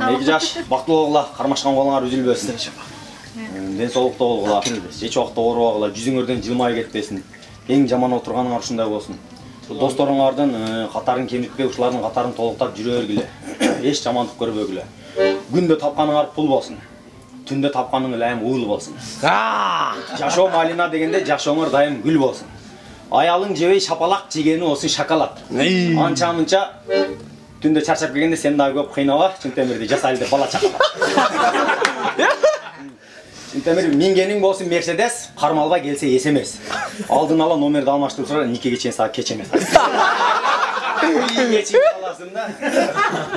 Эки жаш бактылуу болгула, кармашкан колуңар үзүлбөсүн. Ден соолуктуу болгула, эч убакта оорубагыла, жүзүңөрдөн жылмай кетпесин. Эң жаман отурганыңар ушундай болсун. Досторуңардын катарын кемитпей, ушулардын катарын толуктап жүрө бергиле. Эч жамандык көрбөгүлө. Күндө тапканыңар пул болсун. Түндө тапканыңыз айым уул болсун. Жашоо малина дегенде жашооңор дайым гүл болсун. Аялың жебей шапалак, жегени болсун шоколад. Анча-мынча түндө чарчап келгенде сен дагы көп кыйнала, Чынтемирди жасайлы деп бала чакырма. Чынтемир мингениң болсун Мерседес, кармалбай келсе эсемес. Алдын ала номерди алмаштырып турар, никеге чейин саат кеч эмес. Кечиң каласың да.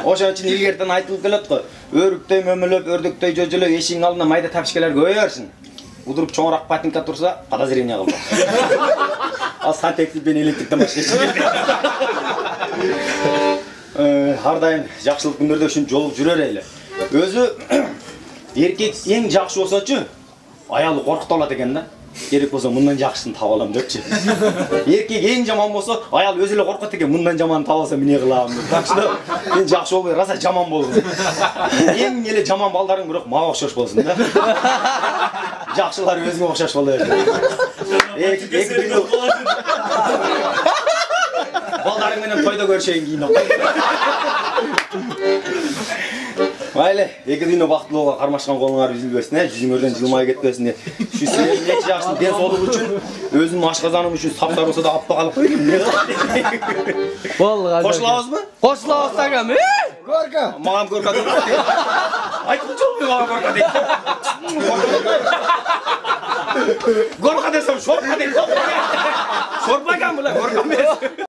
Ошон үчүн илгертен айтылып келет го. Өрүктөй мөмөлөп, өрдөктөй жожолоп, эшигиң алдында майда тапишкелер көбөйөрсүн. Удуруп чоңураак патинка турса, подозрение кылба. Ал сантехникпен электрикти баштайт. Ар дайым жакшылык күндөрдө ушинтип жолуп жүрөр эле. Өзү эркек эң жакшы болсочу, аялы коркута алат экен да. Керек болсо мындан жакшысын таба алам депчи. Эркек эң жаман болсо, аял өзү эле коркот экен, мындан жаман таба алсам эмне кылам деп. Так что мен жакшы болбой, раса жаман болдум. Эң эле жаман балдарың бирок мага окшош болсун да. Жакшылар өзүңө окшош боло берсин. Балдарың менен тойдо көрүшөйүн кийин. Майлы, эки дүйнө бактылуу болго кармашкан колуңар үзүлбөсүн, жүзүңөрдөн жылмай кетпесин. Şu силердин эки жакшын ден соолугу үчүн, өзүмдүн ашказаным үчүн саптар болсо да апта калып койдум. Болду. Кошулабызбы? Кошулабыз агам. Горка. Магам горка деп. Айтчу мага горка деп. Горка десем шорка деп. Шорпаган була горка эмес.